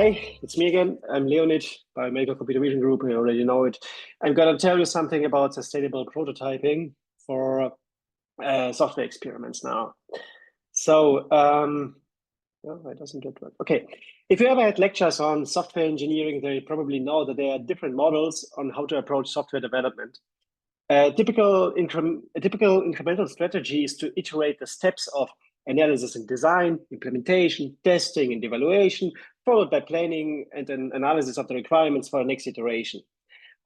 Hi, it's me again. I'm Leonid, BioMedical Computer Vision Group. You already know it. I'm going to tell you something about sustainable prototyping for software experiments now. So, well, it doesn't get work. Okay, if you ever had lectures on software engineering, they probably know that there are different models on how to approach software development. A typical incremental strategy is to iterate the steps of analysis and design, implementation, testing, and evaluation, followed by planning and an analysis of the requirements for the next iteration.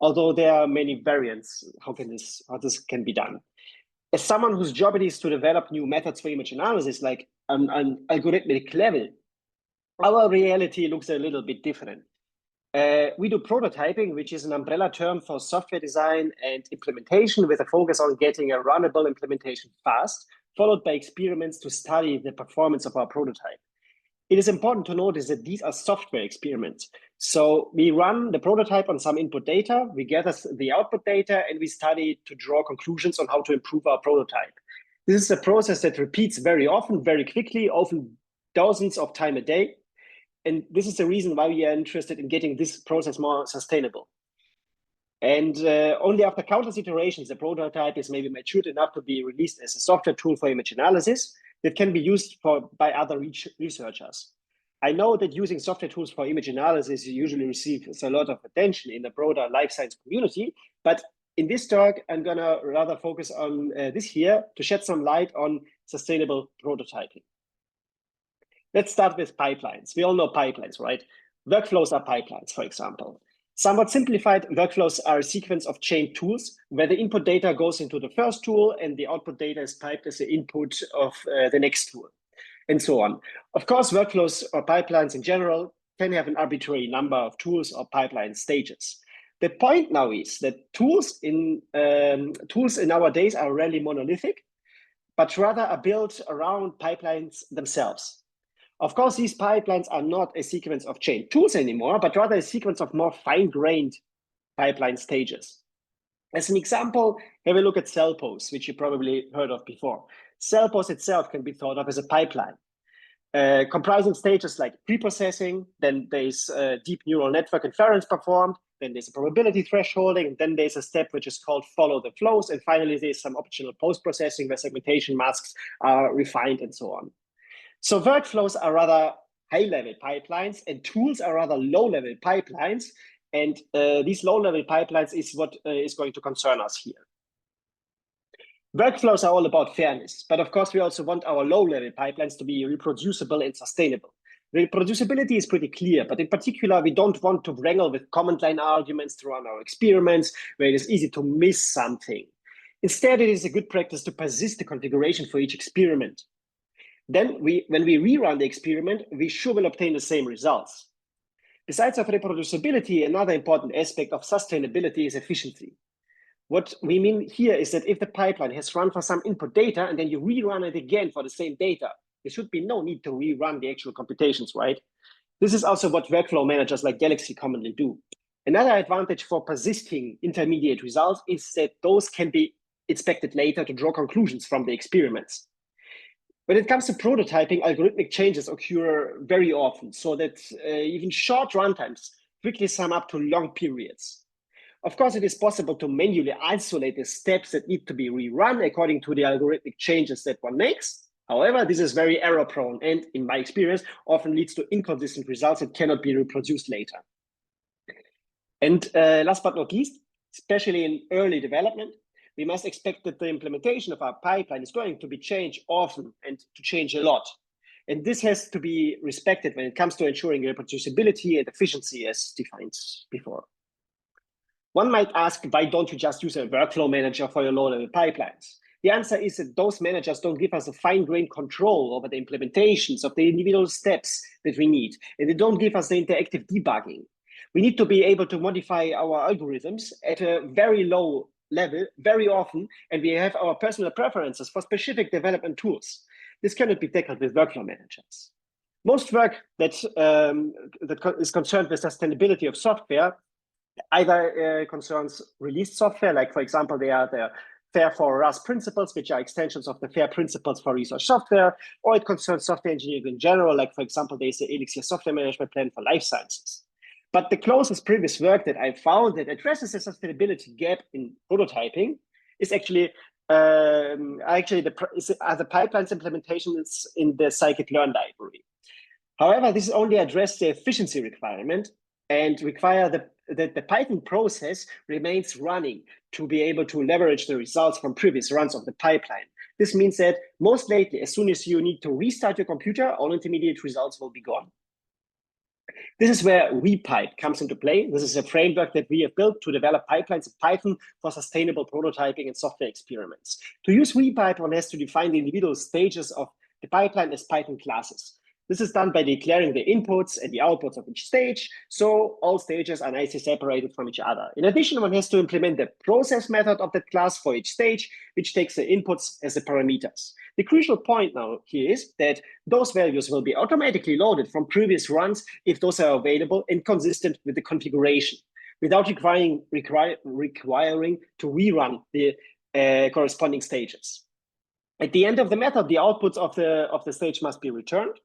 Although there are many variants, how this can be done. As someone whose job it is to develop new methods for image analysis, like an algorithmic level, our reality looks a little bit different. We do prototyping, which is an umbrella term for software design and implementation with a focus on getting a runnable implementation fast, followed by experiments to study the performance of our prototype. It is important to notice that these are software experiments. So we run the prototype on some input data, we gather the output data, and we study to draw conclusions on how to improve our prototype. This is a process that repeats very often, very quickly, often dozens of times a day. And this is the reason why we are interested in getting this process more sustainable. And only after countless iterations, the prototype is maybe matured enough to be released as a software tool for image analysis that can be used by other researchers. I know that using software tools for image analysis usually receives a lot of attention in the broader life science community, but in this talk, I'm gonna rather focus on this here to shed some light on sustainable prototyping. Let's start with pipelines. We all know pipelines, right? Workflows are pipelines, for example. Somewhat simplified, workflows are a sequence of chained tools where the input data goes into the first tool and the output data is piped as the input of the next tool, and so on. Of course, workflows or pipelines in general can have an arbitrary number of tools or pipeline stages. The point now is that tools in nowadays are rarely monolithic, but rather are built around pipelines themselves. Of course, these pipelines are not a sequence of chained tools anymore, but rather a sequence of more fine-grained pipeline stages. As an example, have a look at CellPose, which you probably heard of before. CellPose itself can be thought of as a pipeline, comprising stages like preprocessing, then there's deep neural network inference performed, then there's a probability thresholding, and then there's a step which is called follow the flows, and finally there's some optional post-processing where segmentation masks are refined and so on. So workflows are rather high-level pipelines and tools are rather low-level pipelines. And these low-level pipelines is what is going to concern us here. Workflows are all about fairness, but of course we also want our low-level pipelines to be reproducible and sustainable. Reproducibility is pretty clear, but in particular, we don't want to wrangle with command line arguments to run our experiments where it is easy to miss something. Instead, it is a good practice to persist the configuration for each experiment. Then when we rerun the experiment, we sure will obtain the same results. Besides of reproducibility, another important aspect of sustainability is efficiency. What we mean here is that if the pipeline has run for some input data and then you rerun it again for the same data, there should be no need to rerun the actual computations, right? This is also what workflow managers like Galaxy commonly do. Another advantage for persisting intermediate results is that those can be inspected later to draw conclusions from the experiments. When it comes to prototyping, algorithmic changes occur very often, so that even short runtimes quickly sum up to long periods. Of course, it is possible to manually isolate the steps that need to be rerun according to the algorithmic changes that one makes. However, this is very error-prone and, in my experience, often leads to inconsistent results that cannot be reproduced later. And last but not least, especially in early development, we must expect that the implementation of our pipeline is going to be changed often and to change a lot. And this has to be respected when it comes to ensuring reproducibility and efficiency as defined before. One might ask, why don't you just use a workflow manager for your low-level pipelines? The answer is that those managers don't give us a fine-grained control over the implementations of the individual steps that we need, and they don't give us the interactive debugging. We need to be able to modify our algorithms at a very low level very often, and we have our personal preferences for specific development tools. This cannot be tackled with workflow managers. Most work that is concerned with sustainability of software either concerns released software, like for example, they are the FAIR for Rust principles, which are extensions of the FAIR principles for research software, or it concerns software engineering in general, like, for example, there's the Elixir software management plan for life sciences. But the closest previous work that I found that addresses the sustainability gap in prototyping is actually the pipelines implementations in the scikit-learn library. However, this only addresses the efficiency requirement and require that the Python process remains running to be able to leverage the results from previous runs of the pipeline. This means that most likely, as soon as you need to restart your computer, all intermediate results will be gone. This is where RePipe comes into play. This is a framework that we have built to develop pipelines in Python for sustainable prototyping and software experiments. To use RePipe, one has to define the individual stages of the pipeline as Python classes. This is done by declaring the inputs and the outputs of each stage, so all stages are nicely separated from each other. In addition, one has to implement the process method of that class for each stage, which takes the inputs as the parameters. The crucial point now here is that those values will be automatically loaded from previous runs if those are available and consistent with the configuration, without requiring to rerun the corresponding stages. At the end of the method, the outputs of the stage must be returned.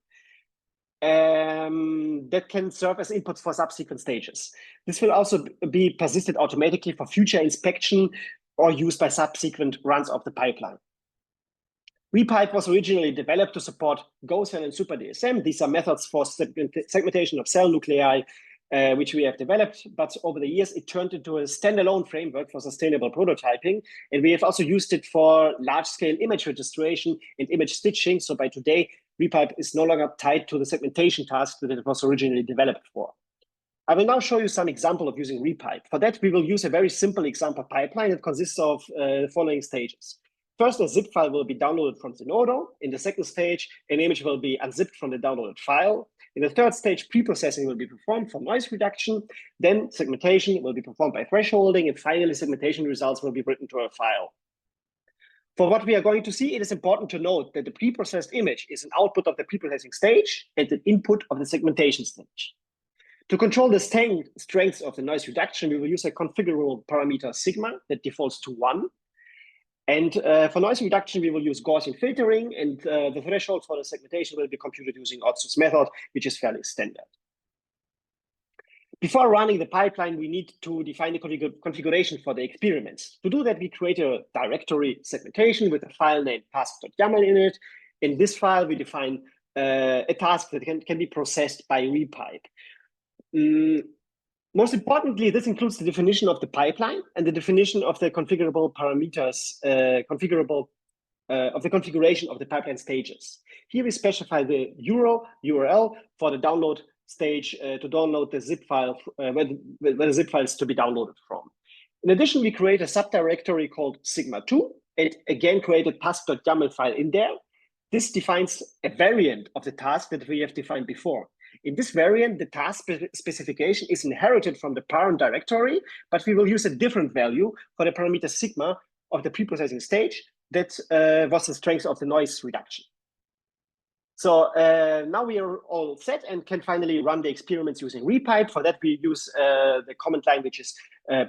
That can serve as inputs for subsequent stages. This will also be persisted automatically for future inspection or used by subsequent runs of the pipeline. RePipe was originally developed to support GoCell and SuperDSM. These are methods for segmentation of cell nuclei, which we have developed, but over the years, it turned into a standalone framework for sustainable prototyping. And we have also used it for large-scale image registration and image stitching. So by today, RePipe is no longer tied to the segmentation task that it was originally developed for. I will now show you some example of using RePipe. For that, we will use a very simple example pipeline that consists of the following stages. First, a zip file will be downloaded from Zenodo. In the second stage, an image will be unzipped from the downloaded file. In the third stage, pre-processing will be performed for noise reduction. Then segmentation will be performed by thresholding. And finally, segmentation results will be written to a file. For what we are going to see, it is important to note that the pre-processed image is an output of the pre-processing stage and an input of the segmentation stage. To control the strength of the noise reduction, we will use a configurable parameter sigma that defaults to 1. And for noise reduction, we will use Gaussian filtering, and the threshold for the segmentation will be computed using Otsu's method, which is fairly standard. Before running the pipeline, we need to define the configuration for the experiments. To do that, we create a directory segmentation with a file named task.yaml in it. In this file, we define a task that can be processed by RePipe. Most importantly, this includes the definition of the pipeline and the definition of the configurable parameters, of the configuration of the pipeline stages. Here we specify the URL for the download stage to download the zip file, where the zip file is to be downloaded from. In addition, we create a subdirectory called sigma2 and again create a task.yaml file in there. This defines a variant of the task that we have defined before. In this variant, the task specification is inherited from the parent directory, but we will use a different value for the parameter sigma of the pre-processing stage that was the strength of the noise reduction. So now we are all set and can finally run the experiments using RePipe. For that, we use the command line, which is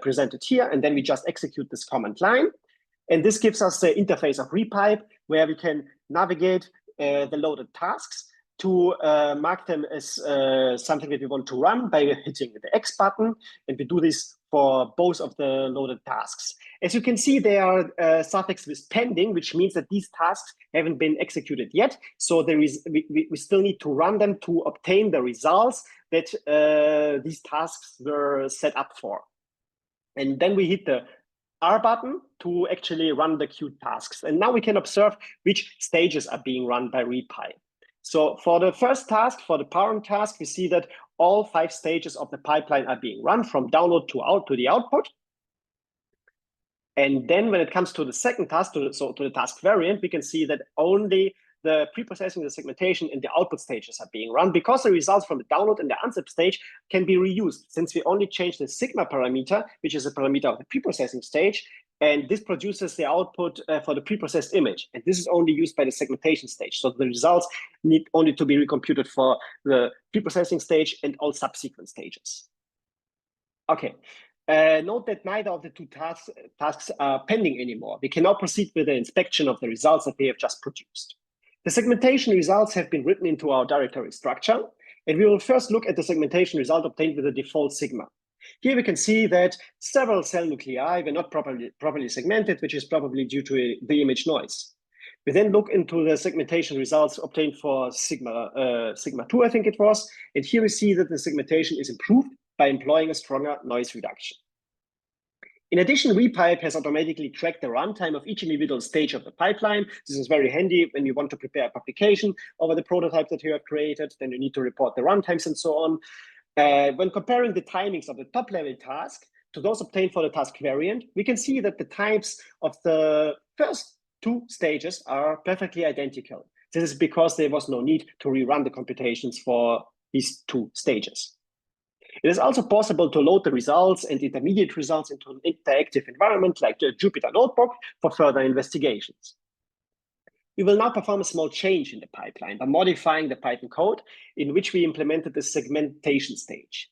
presented here, and then we just execute this command line. And this gives us the interface of RePipe, where we can navigate the loaded tasks to mark them as something that we want to run by hitting the X button. And we do this for both of the loaded tasks. As you can see, they are suffixed with pending, which means that these tasks haven't been executed yet. So we still need to run them to obtain the results that these tasks were set up for. And then we hit the R button to actually run the queued tasks. And now we can observe which stages are being run by RePipe. So for the first task, for the parent task, we see that all 5 stages of the pipeline are being run from download to the output. And then when it comes to the second task, to the task variant, we can see that only the pre-processing, the segmentation, and the output stages are being run because the results from the download and the unzip stage can be reused since we only changed the sigma parameter, which is a parameter of the pre-processing stage. And this produces the output for the pre-processed image. And this is only used by the segmentation stage. So the results need only to be recomputed for the pre-processing stage and all subsequent stages. Okay. Note that neither of the two tasks are pending anymore. We can now proceed with the inspection of the results that we have just produced. The segmentation results have been written into our directory structure, and we will first look at the segmentation result obtained with the default sigma. Here we can see that several cell nuclei were not properly segmented, which is probably due to the image noise. We then look into the segmentation results obtained for sigma 2, I think it was, and here we see that the segmentation is improved by employing a stronger noise reduction. In addition, RePipe has automatically tracked the runtime of each individual stage of the pipeline. This is very handy when you want to prepare a publication over the prototype that you have created. Then you need to report the runtimes and so on. When comparing the timings of the top-level task to those obtained for the task variant, we can see that the times of the first two stages are perfectly identical. This is because there was no need to rerun the computations for these two stages. It is also possible to load the results and intermediate results into an interactive environment like the Jupyter Notebook for further investigations. We will now perform a small change in the pipeline by modifying the Python code in which we implemented the segmentation stage.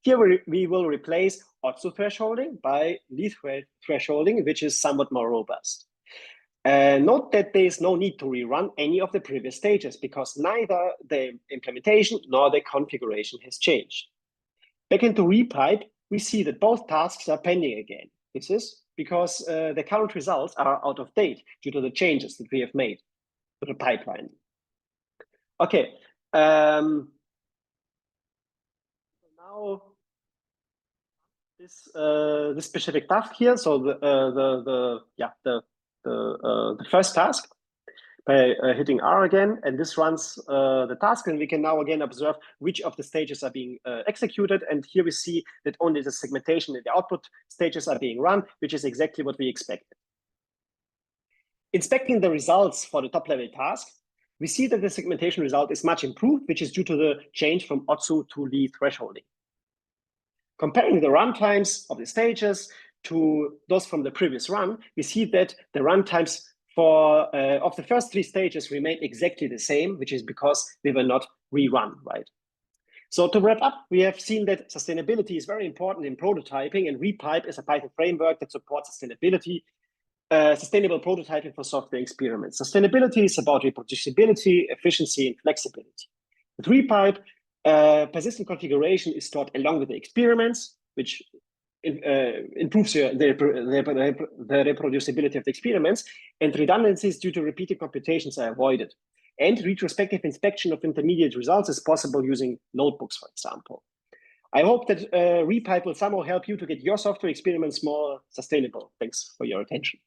Here we will replace Otsu thresholding by Lee thresholding, which is somewhat more robust. Note that there is no need to rerun any of the previous stages because neither the implementation nor the configuration has changed. Back into RePipe, we see that both tasks are pending again. This is because the current results are out of date due to the changes that we have made to the pipeline. Okay. Now this specific task here. So the first task by hitting R again, and this runs the task, and we can now again observe which of the stages are being executed. And here we see that only the segmentation and the output stages are being run, which is exactly what we expected. Inspecting the results for the top-level task, we see that the segmentation result is much improved, which is due to the change from Otsu to Lee thresholding. Comparing the runtimes of the stages to those from the previous run, we see that the runtimes of the first three stages remain exactly the same, which is because they were not rerun, right? So to wrap up, we have seen that sustainability is very important in prototyping, and RePipe is a Python framework that supports sustainable prototyping for software experiments. Sustainability is about reproducibility, efficiency, and flexibility. With RePipe, persistent configuration is stored along with the experiments, which improves the reproducibility of the experiments, and redundancies due to repeated computations are avoided. And retrospective inspection of intermediate results is possible using notebooks, for example. I hope that RePipe will somehow help you to get your software experiments more sustainable. Thanks for your attention.